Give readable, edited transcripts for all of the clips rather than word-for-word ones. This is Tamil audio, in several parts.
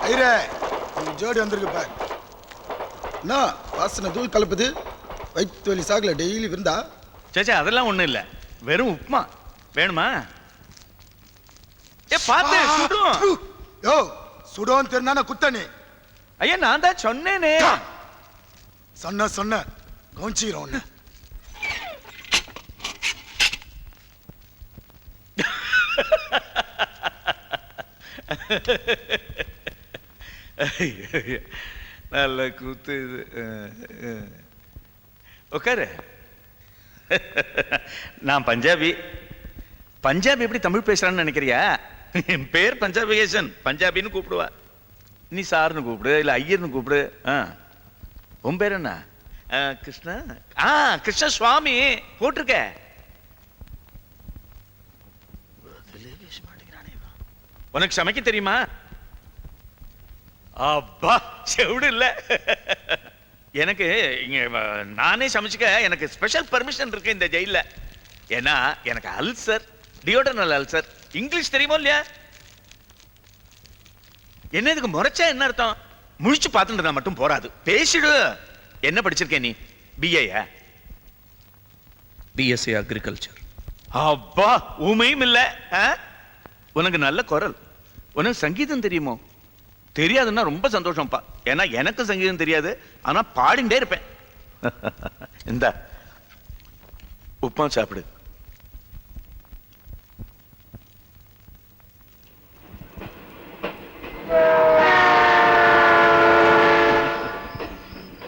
ஐரே ஜோடி வந்திருக்கு பார். என்ன வாசனை தூள் கலப்புது? வயிற்று வலி சாகல டெய்லி விருந்தா? சேச்சா அதெல்லாம் ஒண்ணும் இல்ல, வெறும் உப்புமா. வேணுமா? ஏ பாத்து சுடும். யோ சுடும் தெரிந்தானே குத்தனே. ஐயா நான் தான் சொன்னேனே. சொன்ன கவுன்சிக்கிறோம் ஒண்ணு. நல்ல கூத்து இது. உட்காரு. நான் பஞ்சாபி. பஞ்சாபி எப்படி தமிழ் பேசுறான்னு நினைக்கிறியா? என் பேர் பஞ்சாபிகேசன், பஞ்சாபின்னு கூப்பிடுவா. நீ சார்னு கூப்பிடு, இல்ல ஐயர்னு கூப்பிடு. உன் பேர் என்ன? கிருஷ்ணா. கிருஷ்ண சுவாமி போட்டிருக்க. உனக்கு சமைக்க தெரியுமா? அப்பா செவிடு இல்ல. எனக்கு இங்க நானே சமைச்சுக்க எனக்கு ஸ்பெஷல் பர்மிஷன் இருக்கு இந்த ஜெயில. ஏன்னா எனக்கு அல்சர், டியோடனல் அல்சர். இங்கிலீஷ் தெரியுமோ இல்லையா? என்ன இதுக்கு முறைச்சா என்ன அர்த்தம்? முழிச்சு பார்த்துட்டு மட்டும் போராது, பேசிடு. என்ன படிச்சிருக்கேன் நீ? பிஏயா? BSc agriculture. அப்பா உமையும் இல்ல. உனக்கு நல்ல குரல். உனக்கு சங்கீதம் தெரியுமோ? தெரியாதுன்னா ரொம்ப சந்தோஷம்ப்பா. ஏன்னா எனக்கு சங்கீதம் தெரியாது, ஆனா பாடிண்டே இருப்பேன். இந்த உப்புமா சாப்பிடு.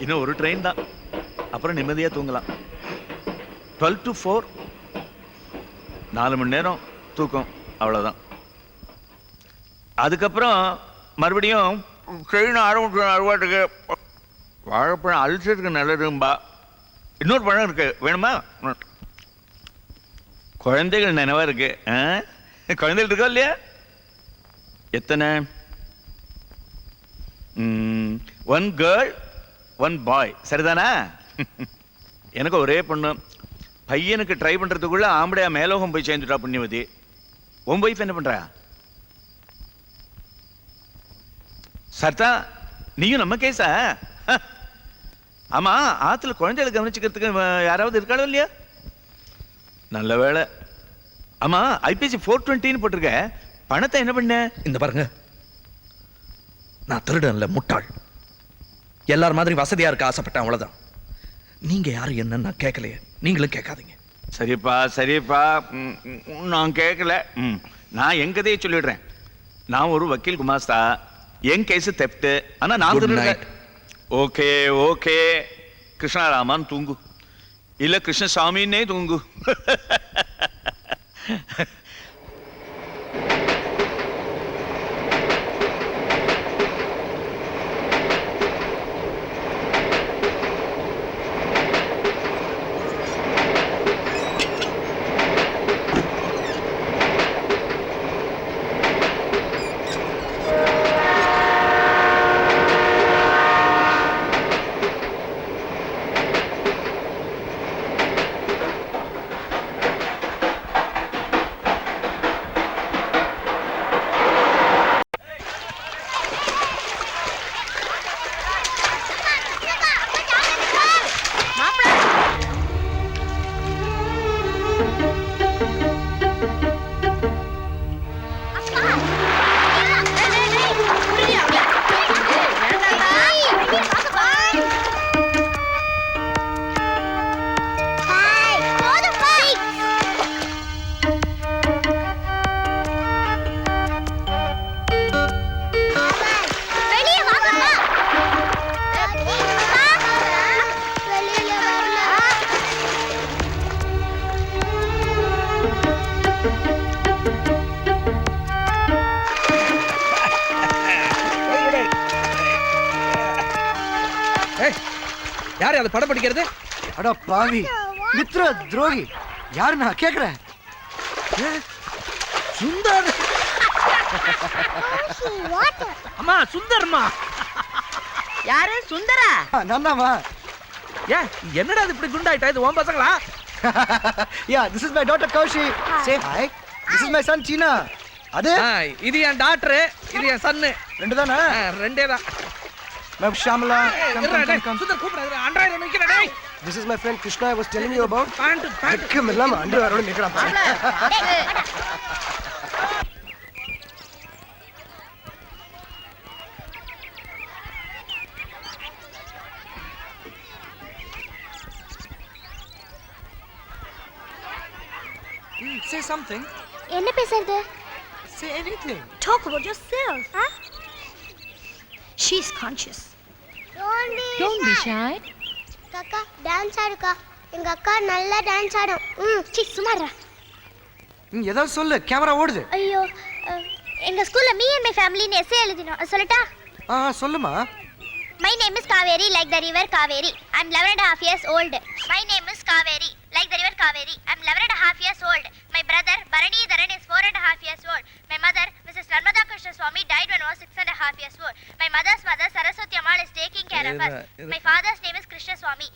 இன்னும் ஒரு ட்ரெயின் தான், அப்புறம் நிம்மதியா தூங்கலாம். 12 to 4 4 மணி நேரம் தூக்கம், அவ்வளவுதான். அதுக்கப்புறம் மறுபடியும் ட்ரெயின் ஆரம்பிச்சு வாழைப்பழம் அல்சருக்கு நல்லதும்பா. இன்னொரு பழம் இருக்கு, வேணுமா? குழந்தைகள் நினைவா இருக்கு. குழந்தைகள் இருக்கா இல்லையா? எத்தனை? 1 கேர்ள் 1 பாய், சரிதானா? எனக்கு ஒரே பொண்ணு. பையனுக்கு ட்ரை பண்றதுக்குள்ள ஆம்படையா மேலோகம் போய் சேர்ந்துட்டா புண்ணியவதி. உன் வைஃப் என்ன பண்றா? சர்தா நீயும் நம்ம கேஸா? ஆமா, ஆத்துல குழந்தைகளை கவனிச்சுக்கிறதுக்கு யாராவது இருக்காளோ இல்லையா? நல்ல வேலை. ஆமா, ஐபிசி 420 போட்டிருக்க. பணத்தை என்ன பண்ண? இந்த பாருங்க, நான் திருடன்ல முட்டாள். எல்லார் மாதிரி வசதியா இருக்க ஆசைப்பட்டேன், அவ்வளவுதான். நீங்க யாரு என்னன்னு நான் கேட்கலையே, நீங்களும் கேட்காதீங்க. சரிப்பா, நான் கேட்கல. நான் என் கதையை சொல்லிடுறேன். நான் ஒரு வக்கீல் குமாஸ்தா. என் கேஸ் தெப்ட், ஆனா நான் திருடுறேன். ஓகே கிருஷ்ணராமான் தூங்கு, இல்ல கிருஷ்ணசாமின்னே தூங்கு. யாரு அதை படம் படிக்கிறது? அட பாவி, மித்ர துரோகி. யாரு நான் கேக்குறேன்? சுந்தர். அம்மா சுந்தர்மா. யாரு சுந்தரா? நான்தாமா. ஏன் என்னடா இது இப்படி குண்டாயிட்டா? இது உன் பசங்களா? Yeah, this is my daughter Kaushi. Say hi. This is my son China. அது இது என் டாக்டர், இது என் சன்னு. ரெண்டு தானே? ரெண்டே தான். Ma'am Shyamala, come. சுந்தர் கூப்பிடுறாரு. அண்டர்வேர் நிக்கிறேன் டேய். This is my friend Krishna I was telling you about. Pant வெக்கம் இல்லாம அண்டர்வேரோட நிக்கிறான் பாரு. Say something. என்ன பேசுறது? Say anything. Talk about yourself. Huh? She's conscious. Don't be shy. அக்கா டான்ஸ் ஆடுக்கா. எங்க அக்கா நல்லா டான்ஸ் ஆடும். சீ சுமாரா. ஏதாவது சொல்லு, கேமரா ஓடுது. ஐயோ எங்க ஸ்கூல்ல மீ அண்ட் மை ஃபேமிலின்னு எஸ்ஸே எழுதினோம். சொல்லட்டா? சொல்லுமா. My name is Kaveri, like the river Kaveri. I'm 11.5 years old. My name is Kaveri, like the river Kaveri. I'm 11.5 years old. My brother Bharani Dharan is 4.5 years old. My mother, Mrs. Narmada Krishna Swami, died when I was 6.5 years old. My mother's mother, Saraswati Ammal, is taking care of us. My father's name is Krishna Swami.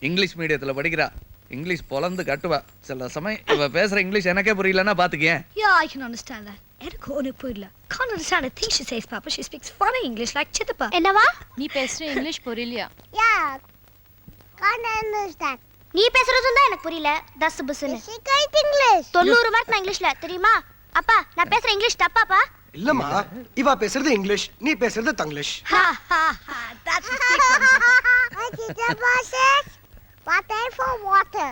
English மீடியத்துல படிக்கிறா. இங்கிலீஷ் பொலந்து கட்டுவா. சில சமயம் இவ பேசுற இங்கிலீஷ் எனக்கே புரியலன்னா பாத்துக்கேன். Yeah, I can understand that. எனக்கு ஒண்ணு புரியல. Can't understand a thing she says, Papa. She speaks funny English like Chitappa. என்னவா? நீ பேசுற இங்கிலீஷ் புரியலையா? Yeah. Can't understand. நீ பேசுறதும் தான் எனக்கு புரியல. தஸ் புஸ்னு. She speaks English. 90 மார்க் நான் இங்கிலீஷ்ல தெரியுமா? அப்பா நான் பேசுற இங்கிலீஷ் தப்பாப்பா? இல்லம்மா, இவ பேசுறது இங்கிலீஷ், நீ பேசுறது Tanglish. That's it. Water for water.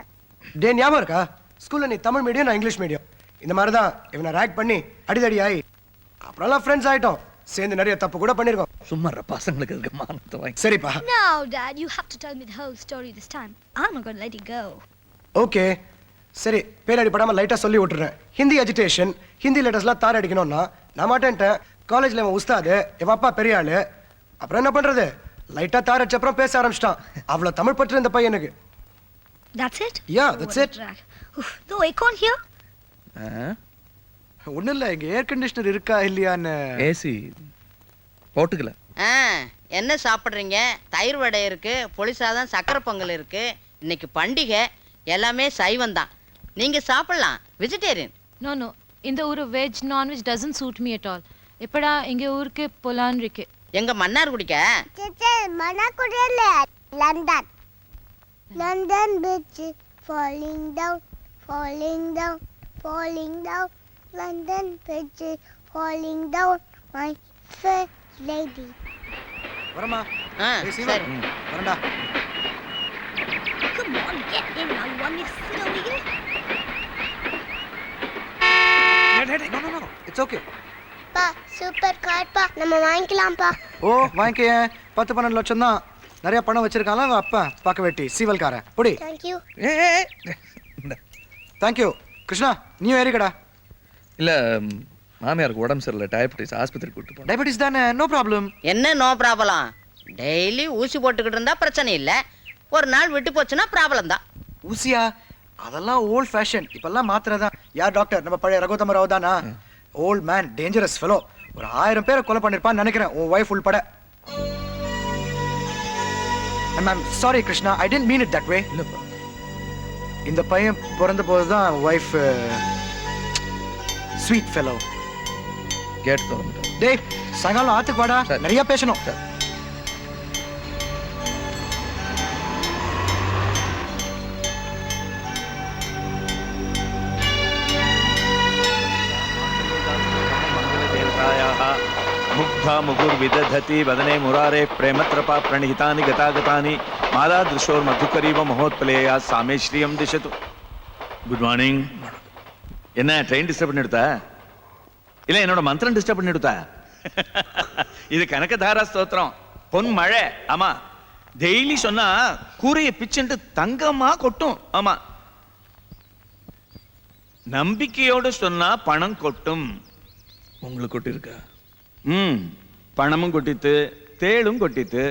டே ஞாபகம் இருக்கா? ஸ்கூல்ல நீ தமிழ் மீடியம், நான் இங்கிலீஷ் மீடியம். இந்த மாதிரி தான் இவனை ரேக் பண்ணி அடிதடி ஆகி அப்புறம்லாம் ஃப்ரெண்ட்ஸ் ஆயிட்டோம். சேர்ந்து நிறைய தப்பு கூட பண்ணிருக்கோம். சும்மா பசங்களுக்கு இருக்க மானத்தை வாங்கி. சரிப்பா. No, Dad, you have to tell me the whole story this time. I'm not going to let you go. Okay சரி, பேரடி படாம லைட்டா சொல்லி விட்டுறேன். ஹிந்தி அஜிடேஷன், ஹிந்தி லெட்டர்ஸ்லாம் தார் அடிக்கணும்னா நான் மாட்டேன்ட்டேன். காலேஜ்ல இவன் உஸ்தாது, இவன் அப்பா பெரிய ஆளு. அப்புறம் என்ன பண்றது? லைட்டா தார் அடிச்ச அப்புறம் பேச ஆரம்பிச்சிட்டான். அவ்வளவு தமிழ் பற்று இந்த பையனுக்கு. That's it? Yeah, that's What a it. drag. No, I can't hear. ஒண்ணும் இல்ல, இங்க ஏர் கண்டிஷனர் இருக்கா இல்லையான்னு. ஏசி போட்டுக்கல. என்ன சாப்பிட்றீங்க? தயிர் வடை இருக்கு, புளிசாதம், சக்கரை பொங்கல் இருக்கு. இன்னைக்கு பண்டிகை, எல்லாமே சைவம் தான். நீங்க சாப்பிடலாம், வெஜிடேரியன். No. இந்த ஊரு veg non veg doesn't suit me at all. எப்படா எங்க ஊருக்கு போலான்னு இருக்கு. எங்க மன்னார் குடிக்க? மன்னார்குடி இல்ல, London. London bridge falling down, falling down, falling down. London bridge falling down, my fair lady. வரமா. சரி. வரடா. Come on, get in. I want to sit over here. No. It's okay. பா சூப்பர் கார் பா, நம்ம வாங்கிக்கலாம்ப்பா. ஓ வாங்கிக்க. 10-12 லட்சம் தான். நிறைய பணம் வச்சிருக்காங்களா அவன் அப்பா? பார்க்க வெட்டி சீவல்காரன். புடி. Thank you. தேங்க்யூ. கிருஷ்ணா நீயும் ஏறிக்கடா. இல்ல மாமியாருக்கு உடம்பு சரியில்லை, டயபெட்டிஸ், ஆஸ்பத்திரி கூட்டு போனேன். டயபெட்டிஸ் தானே, நோ ப்ராப்ளம். என்ன நோ ப்ராப்ளம்? டெய்லி ஊசி போட்டுக்கிட்டு இருந்தா பிரச்சனை இல்ல. ஒரு நாள் விட்டு போச்சுன்னா ப்ராப்ளம் தான். ஊசியா? அதெல்லாம் ஓல்ட் ஃபேஷன். இப்பெல்லாம் மாத்திரதான். யார் டாக்டர்? நம்ம பழைய ரகுதம ராவ் தானா? Old man, dangerous fellow. ஒரு 1000 பேரை கொலை பண்ணிருப்பான்னு நினைக்கிறேன், உன் வைஃப் உள்பட. I'm sorry Krishna, I didn't mean it that way. இல்லப்பா. இந்த பையன் பிறந்த போதுதான் வைஃப் ஸ்வீட் ஃபெலோ. கேட் திறந்துட்டேன். டேய் சாயங்காலம் ஆத்துக்கு வாடா, சரி. நிறைய பேசணும். मुग्धा मुगुर्विदधति वदने मुरारे प्रेमत्रपा प्रणिहितानि गतागतानि माला दृशोर्मधुकरीव महोत्पलेया सामे श्रियं दिशतु. Good morning. என்ன ட்ரெயின் டிஸ்டர்ப் பண்ணிடுதா? இல்லை என்னோட மந்திரம் டிஸ்டர்ப் பண்ணிடுதா? இது கனகதாரா ஸ்தோத்திரம், பொன் மழை. ஆமா, டெய்லி சொன்னா கூரையை பிச்சுட்டு தங்கமா கொட்டும். ஆமா, நம்பிக்கையோடு சொன்னா பணம் கொட்டும். உங்களுக்கு கொட்டி இருக்கா? பணமும் கொட்டித்து, தேளும் கொட்டித்து.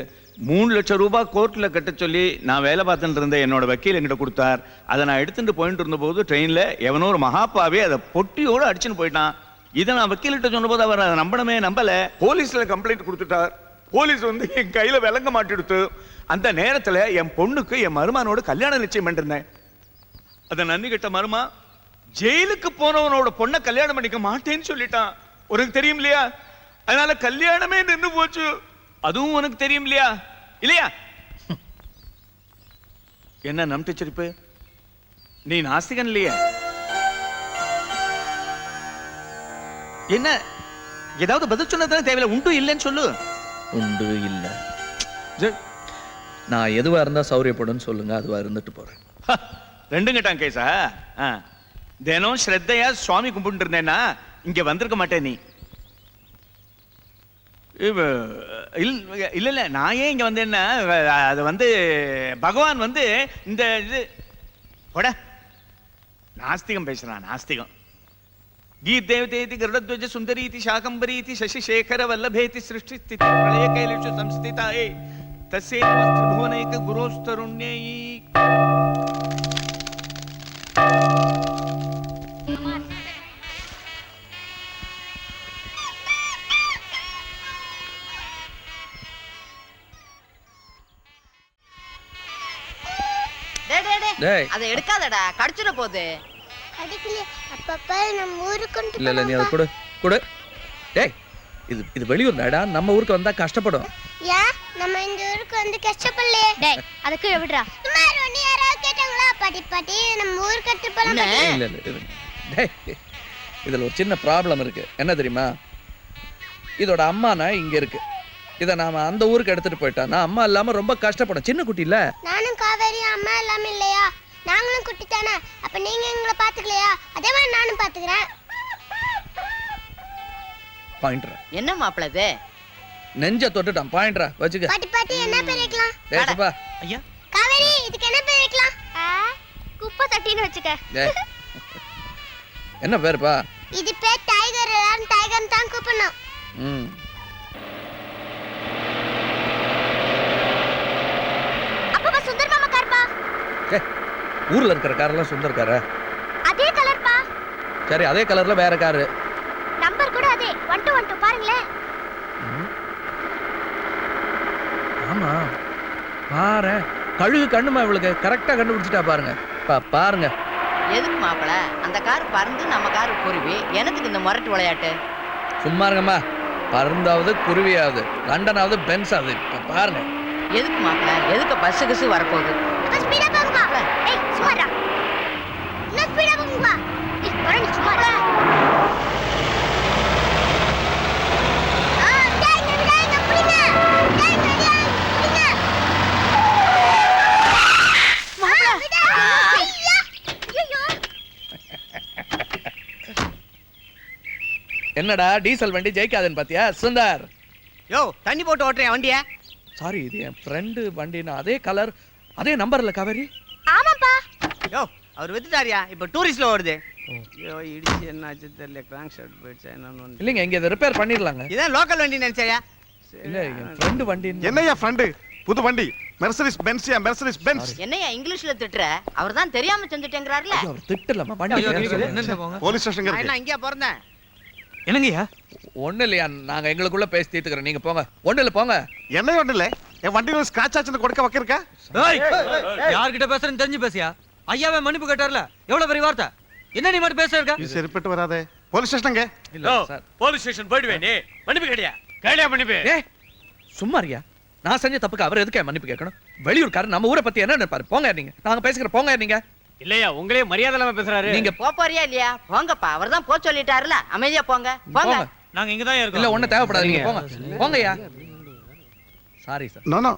3 லட்சம் ரூபாய் கோர்ட்ல கட்ட சொல்லி நான் வேலை பார்த்துட்டு இருந்தேன். என்னோட வக்கீல் என்கிட்ட கொடுத்தார். அதை நான் எடுத்துட்டு போயிட்டு இருந்தபோது ட்ரெயின்ல எவனோ ஒரு மகாப்பாவே அதை பொட்டியோடு அடிச்சுன்னு போயிட்டான். இதை நான் வக்கீல்கிட்ட சொன்னபோது அவர் அதை நம்பல. போலீஸ்ல கம்ப்ளைண்ட் கொடுத்துட்டார். போலீஸ் வந்து என் கையில விளங்க மாட்டிடுத்து. அந்த நேரத்துல என் பொண்ணுக்கு என் மருமானோட கல்யாணம் நிச்சயம் பண்ணிருந்தேன். அதை நன்றி கிட்ட மருமா ஜெயிலுக்கு போனவனோட பொண்ணை கல்யாணம் பண்ணிக்க மாட்டேன்னு சொல்லிட்டான். உனக்கு தெரியும் இல்லையா? அதனால கல்யாணமே நின்னு போச்சு. அதுவும் உனக்கு தெரியும் இல்லையா? இல்லையா? என்ன நம்பிட்டு சிரிப்பு? நீ நாஸ்திகன் இல்லையா? என்ன ஏதாவது பதில் சொன்னதானே தேவையில்ல. உண்டு இல்லைன்னு சொல்லு. உண்டு இல்ல. நான் எதுவா இருந்தா சௌரியப்படும் சொல்லுங்க, அதுவா இருந்துட்டு போறேன். ரெண்டும் கேட்டான் கேசா. தினம் ஸ்ரத்தையா சுவாமி கும்பிட்டு இருந்தேன்னா இங்க வந்திருக்க மாட்டேன் நீ. இல்ல இல்ல, நான் ஏன் இங்க வந்தேன்னா அது வந்து பகவான் வந்து இந்த இது போட நாஸ்திகம் பேசுறான். நாஸ்திகம். गीर्देवतेति गरुडध्वज सुंदरीति शाकंबरीति शशिशेखर वल्लभेति सृष्टि स्थिति प्रलय कैलेषु संस्थिताये तस्यै नमस्त्रिभुवनैक गुरोस्तरुण्यै. டேய். அதை எடுக்காதடா, கடிச்சிட போகுது. அடிக்கல அப்பப்பா நம்ம ஊருக்கு கொண்டு இல்ல இல்ல, நீ அதை கொடு கொடு. டேய், இது வெளியூர் நாடா, நம்ம ஊருக்கு வந்தா கஷ்டப்படும். யா நம்ம இந்த ஊருக்கு வந்து கஷ்டப்படலையே. டேய் அதுக்கு விடுறா. சுமார் ஒண்ணு யாராவது கேட்டாங்களா? பாட்டி பாட்டி நம்ம ஊருக்கு எடுத்து போலாம். இல்ல இல்ல இல்ல. டேய், இதுல ஒரு சின்ன ப்ராப்ளம் இருக்கு. என்ன தெரியுமா? இதோட அம்மானா இங்க இருக்கு. இத நாம அந்த ஊருக்கு எடுத்துட்டு போயிட்டானா அம்மா இல்லாம ரொம்ப கஷ்டப்படும். சின்ன குட்டி இல்ல. நானும் காவேரி அம்மா இல்லாம இல்லையா? நாங்களும் குட்டி தானே. அப்ப நீங்க எங்களை பாத்துக்கலையா? அதே மாதிரி நானும் பாத்துக்கிறேன். பாயிண்ட்ரா. என்ன மாப்பிள இது? நெஞ்ச தொட்டுட்டான். பாயிண்ட்ரா வச்சுக்க. பாட்டி பாட்டி என்ன பேர் வைக்கலாம்? டேய் சுப்பா. ஐயா காவேரி இதுக்கு என்ன பேர் வைக்கலாம்? குப்பை தட்டின்னு வச்சுக்க. டேய். என்ன பேருப்பா? இது பேர் டைகர். எல்லாரும் டைகர் தான் கூப்பிடணும். ம். அப்பா சுந்தர் மாமா கார்பா. டேய், ஊர்ல இருக்கிற காரெல்லாம் சுந்தர் காரா? அதே கலர் பா. சரி, அதே கலர்ல வேற காரு. நம்பர் கூட அதே 1212 பாருங்களே. ஆமா பாரு, கழுகு கண்ணுமா இவளுக்கு. கரெக்டா கண்டுபிடிச்சிட்டா பாருங்க. பாருங்க. எதுக்கு மாப்பிள அந்த கார் பறந்து நம்ம கார் குருவி? எனக்கு இந்த முரட்டு விளையாட்டு. சும்மா இருங்கம்மா. பருந்தாவது குருவியாவது லண்டனாவது பென்ஸாவது. பாருங்க. எதுக்கு மாப்பிள? எதுக்கு பஸ் கிசு வரப்போகுது? ஸ்பீடா போகுமா? ஏய் சுமாரா. இன்னும் ஸ்பீடா போகுமா? ஏய் வரணும் சுமாரா. என்னடா டீசல் வண்டி ஜெயிக்காதுன்னு பாத்தியா சுந்தர்? யோ தண்ணி போட்டு ஓட்டுறேன் வண்டிய. சாரி, இது என் ஃப்ரெண்டு வண்டினா அதே கலர் அதே நம்பர்ல காவேரி. ஆமாப்பா. யோ அவர் வித்துட்டாரியா, இப்ப டூரிஸ்ட்ல ஓடுது. யோ இடிச்சு என்னாச்சு தெரியல, கிராங்க் ஷாட் போயிடுச்சு என்னன்னு. இல்லைங்க, இங்க இதை ரிப்பேர் பண்ணிடலாங்க. இதான் லோக்கல் வண்டி நினைச்சாயா? இல்ல, என் ஃப்ரெண்டு வண்டி. என்னையா ஃப்ரெண்டு? புது வண்டி மெர்சடிஸ் பென்ஸ்யா, மெர்சடிஸ் பென்ஸ். என்னையா இங்கிலீஷ்ல திட்டுற? அவர் தான் தெரியாம செஞ்சுட்டேங்கிறாருல. அவர் திட்டலமா வண்டி. போலீஸ் ஸ்டேஷன் நான் இருக்கு. என்ன இங்கேயா பிறந்தேன்? என்னங்கய்யா? ஒண்ணு இல்லையா, நாங்க எங்களுக்குள்ள பேசி தீர்த்துக்கிறோம். நீங்க போங்க. ஒண்ணு இல்ல போங்க. என்ன ஒண்ணு இல்ல, என் வண்டியில ஸ்கிராட்ச் ஆச்சுன்னு கொடுக்க வைக்கிறக்கா? யார்கிட்ட பேசுறேன்னு தெரிஞ்சு பேசியா? ஐயாவே மன்னிப்பு கேட்டார்ல, எவ்வளவு பெரிய வார்த்தை. என்ன நீ மட்டும் பேசுறக்க? இது சரிப்பட்டு வராதே. போலீஸ் ஸ்டேஷனுங்க. இல்ல சார், போலீஸ் ஸ்டேஷன் போயிடுவே நீ. மன்னிப்பு கேட்டியா? கேளியா மன்னிப்பு? ஏய் சும்மா இருயா. நான் செஞ்ச தப்புக்கு அவர் எதுக்கு மன்னிப்பு கேட்கணும்? வெளியூர்காரர் நம்ம ஊரை பத்தி என்ன நினைப்பாரு? போங்க நீங்க. நாங்க பேசிக்கிறோம். போங்க நீங்க. இல்லையா உங்களே மரியாதை இல்லாம பேசுறாரு. நீங்க போறியா இல்லையா? போங்கப்பா, அவர் தான் போ சொல்லிட்டாருல. அமைதியா போங்க. போங்க. போங்க. நாங்க இங்க தான் இருக்கோம். இல்ல ஒண்ணு தேவைப்படாது. நீங்க போங்க. போங்கய்யா. Sorry sir. நோ நோ,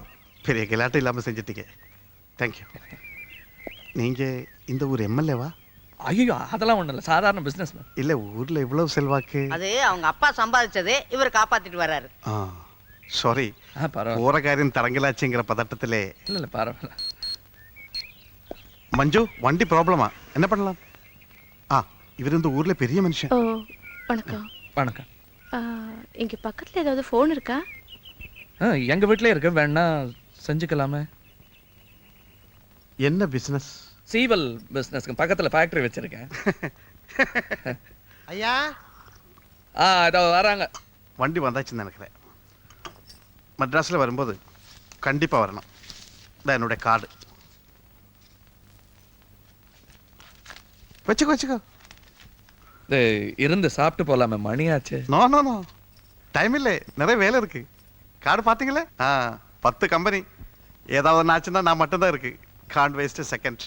பெரிய கிளாட்டு இல்லாம செஞ்சிட்டீங்க. தேங்க்யூ. நீங்க இந்த ஊர் எம்எல்ஏவா? ஐயோ அதெல்லாம் ஒண்ணும் இல்ல, சாதாரண பிசினஸ். இல்ல ஊர்ல இவ்வளவு செல்வாக்கு. அது அவங்க அப்பா சம்பாதிச்சது, இவர் காப்பாத்திட்டு வர்றாரு. சாரி, பரவாயில்ல. போற காரியம் தடங்கலாச்சுங்கிற பதட்டத்திலே. இல்ல இல்ல பரவாயில்ல. மஞ்சு, வண்டி ப்ராப்ளமா? என்ன பண்ணலாம்? இவர் இந்த ஊர்ல பெரிய மனுஷன். ஓ வணக்கம். வணக்கம். இங்க பக்கத்துல ஏதாவது ஃபோன் இருக்கா? எங்க வீட்லயே இருக்கு, வேணா செஞ்சுக்கலாமே. என்ன பிசினஸ்? சீவல் பிசினஸ்க்கு பக்கத்துல ஃபேக்டரி வச்சிருக்கேன். ஐயா இதோ வராங்க. வண்டி வந்தாச்சுன்னு நினைக்கிறேன். மெட்ராஸில் வரும்போது கண்டிப்பாக வரணும். இதான் என்னுடைய கார்டு. வச்சுக்கோ வச்சுக்கோ. இது இருந்து சாப்பிட்டு போலாமே, மணியாச்சு. நோ நோ நோ, டைம் இல்லை, நிறைய வேலை இருக்கு. கார்டு பார்த்தீங்களே, 10 கம்பெனி. ஏதாவது ஒன்று ஆச்சுன்னா நான் மட்டும்தான் இருக்கு. Can't waste second.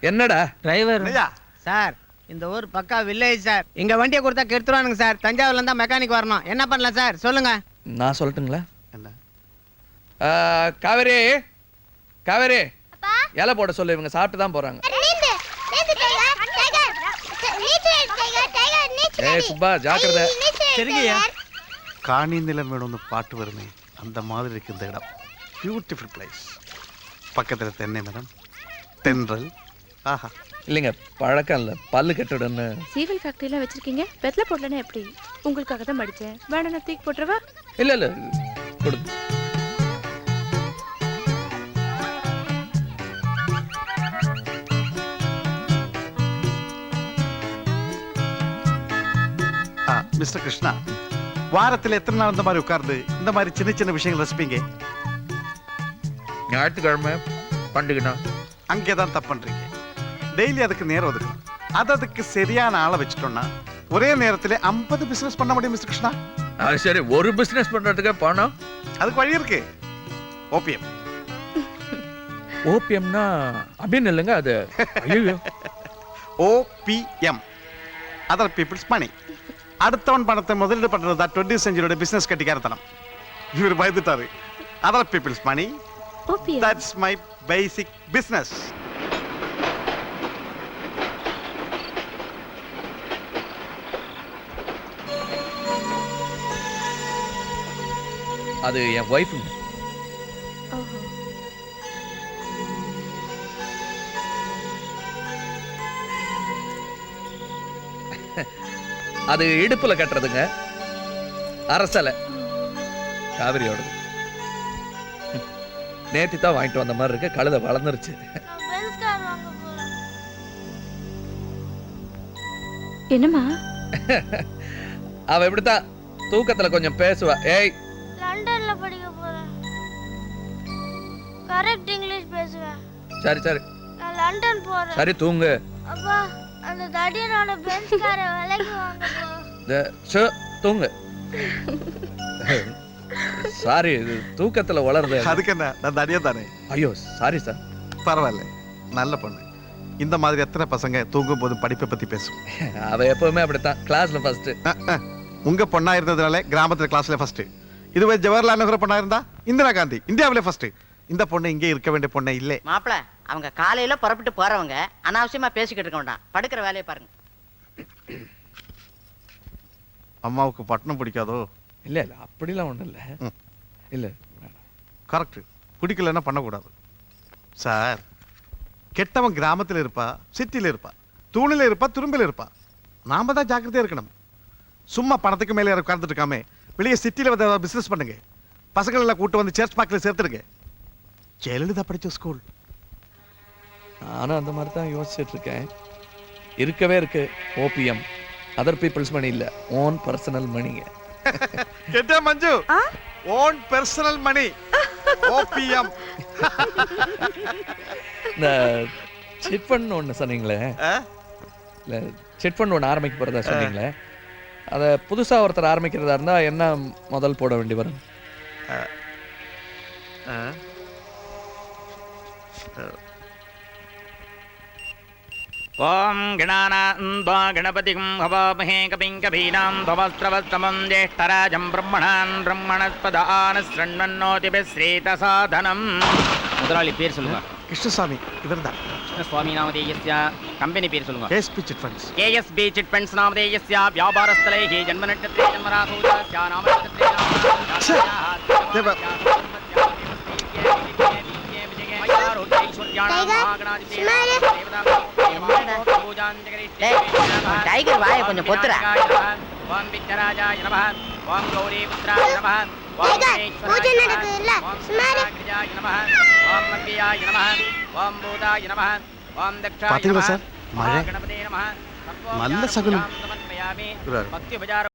என்னடா டிரைவர் ஐயா சார் இந்த ஊர் பக்கா வில்லேஜ் சார். இங்க வண்டியை கொடுத்தா கெடுத்துருவானுங்க சார். தஞ்சாவூர்ல இருந்தா மெக்கானிக் வரணும். என்ன பண்ணலாம் சார் சொல்லுங்க. நான் சொல்லட்டுங்களா? என்ன? காவேரி, காவேரி, அப்பா இலை போட சொல்லு, இவங்க சாப்பிட்டு தான் போறாங்க. நீந்து நீந்து டைகர் டைகர் நீச்சல் டைகர் டைகர் நீச்சல் சுப்பா ஜாக்கிரதை. சரிங்கய்யா. காணி நிலம் வேணும்னு பாட்டு வருமே, அந்த மாதிரி இருக்கு இந்த இடம். Beautiful place. பக்கத்தில் தென்னை மரம், தென்றல். ஆஹா, இல்லைங்க, பழக்கம் இல்லை, பல்லு கெட்டுடுன்னு. சீவல் ஃபேக்டரிலாம் வச்சிருக்கீங்க, வெத்தலை போடலன்னா எப்படி? உங்களுக்காக தான் மடிச்சேன். வேணா நான் தூக்கி போட்டுறவா? இல்ல இல்ல, கொடு. மிஸ்டர் கிருஷ்ணா, வாரத்தில் எத்தனை நாள் இந்த மாதிரி உட்கார்ந்து இந்த மாதிரி சின்ன சின்ன விஷயங்கள் ரசிப்பீங்க? ஞாயிற்றுக்கிழமை பண்டிகைனா அங்கே தான் தப்பு பண்றீங்க. டெய்லி அதுக்கு நேரம் ஒதுக்கணும். அதுக்கு சரியான ஆளை வச்சுட்டோம்னா ஒரே நேரத்தில் 50 பிசினஸ் பண்ண முடியும் மிஸ்டர் கிருஷ்ணா. அது சரி, ஒரு பிசினஸ் பண்றதுக்கு பணம்? அதுக்கு வழி இருக்கு. ஓபிஎம். ஓபிஎம்னா அப்படின்னு இல்லைங்க, அது ஐயோ. ஓபிஎம், அதர் பீப்புள்ஸ் மணி. அடுத்தவன் பணத்தை முதலீடு பண்றது தான் 20th செஞ்சுரியோட பிசினஸ் கட்டிக்காரத்தனம். இவர் பயந்துட்டாரு. Other peoples money, OPM. That's my basic business. அது என் ஒய்ஃபுங்க. ஓஹோ. அது இடுப்புல கட்டுறதுங்க, அரசலை, காவிரியோடது. நேத்தி தான் வாங்கிட்டு வந்த மாதிரி இருக்கு, கழுதை வளர்ந்துருச்சு. பென்ஸ் கார் வாங்க போறேன். என்னம்மா? அவ இப்படித்தான் தூக்கத்துல கொஞ்சம் பேசுவா. ஏய், லண்டன்ல படிக்க போறேன். கரெக்ட் இங்கிலீஷ் பேசுவேன். சரி சரி நான் லண்டன் போறேன். சரி, தூங்கு. அப்பா அந்த தடியனோட பென்ஸ் காரை விலைக்கு வாங்க. தூங்கு. சாரி, இது தூக்கத்துல வளருது. அதுக்கு என்ன, நான் தனியா தானே. ஐயோ சாரி சார். பரவாயில்ல, நல்ல பொண்ணு. இந்த மாதிரி எத்தனை பசங்க தூங்கும் போது படிப்பை பத்தி பேசும். அவ எப்பவுமே அப்படித்தான், கிளாஸ்ல ஃபர்ஸ்ட். உங்க பொண்ணா இருந்ததுனால கிராமத்துல கிளாஸ்ல ஃபர்ஸ்ட். இதுவே ஜவஹர்லால் நேரு பொண்ணா இருந்தா இந்திரா காந்தி இந்தியாவிலே ஃபர்ஸ்ட். இந்த பொண்ணு இங்கே இருக்க வேண்டிய பொண்ணே இல்லை. மாப்பிள, அவங்க காலையில புறப்பட்டு போறவங்க அனாவசியமா பேசிக்கிட்டு இருக்க வேண்டாம். படுக்கிற வேலையை பாருங்க. அம்மாவுக்கு பட்டணம் பிடிக்காதோ? இல்ல இல்ல, அப்படிலாம் ஒண்ணும் இல்ல. இல்ல, கரெக்ட். பிடிக்கலன்னா பண்ணக்கூடாது சார். கெட்டவன் கிராமத்தில் இருப்பா, சிட்டியில் இருப்பா, தூணில இருப்பா, துரும்பில் இருப்பா. நாம தான் ஜாக்கிரதையா இருக்கணும். சும்மா பணத்துக்கு மேலே யாரும் உட்கார்ந்துட்டு இருக்காம வெளியே சிட்டியில் வந்து பிசினஸ் பண்ணுங்க. பசங்கள் எல்லாம் கூட்டு வந்து சர்ச் பார்க்கில் சேர்த்துருங்க. ஜெயலலிதா படிச்ச ஸ்கூல். நானும் அந்த மாதிரி தான் யோசிச்சுட்டு இருக்கேன். இருக்கவே இருக்கு ஓபிஎம், அதர் பீப்புள்ஸ் மணி இல்ல, ஓன் பர்சனல் மணிங்க. கேட்டா Manju, own personal money, OPM. இந்த சிட் ஃபண்ட் ஒன்று சொன்னீங்களே, இல்லை சிட் ஃபண்ட் ஒன்று ஆரம்பிக்க போகிறதா சொன்னீங்களே, அதை புதுசாக ஒருத்தர் ஆரம்பிக்கிறதா இருந்தால் என்ன முதல் போட வேண்டி வரும்? ஓம் கணானாந்த்வா கணபதிம் ஹவாமஹே கபிம் கபீனாம் பவஸ்த்ரவஸ்தமம் ஜேஷ்டராஜம் பிரம்மணான் பிரம்மணஸ்பதான ஸ்ரண்ணன்னோதிபி ஸ்ரீதசாதனம். முதலாளி பேர் சொல்லுங்க. கிருஷ்ணசாமி. இவர் தான் கிருஷ்ணசுவாமி நாமதேயஸ்ய. கம்பெனி பேர் சொல்லுங்க. KSP chit funds. KSP chit funds நாமதேயஸ்ய. வியாபாரஸ்தலைஹி ஜன்மநட்சத்திரே ஜன்மராசூஜஸ்ய நாமநட்சத்திரே டைகர் வாயை கொஞ்சம் பொத்துறா. ஓம் விக்னராஜாய நமஹ. ஓம் கௌரி புத்ராய நமஹ. ஓம் பூஜை நடக்குது இல்ல, சுமாரு. நமஹ. ஓம் மந்தியாய நமஹ. ஓம் பூதாய நமஹ. ஓம் தக்ஷாய பாத்தீங்களா நமஹ. சார், மழை கணபதே நமஹ. நல்ல சகுனம். சமர்ப்பயாமி. இவராரு. பக்தி உபசார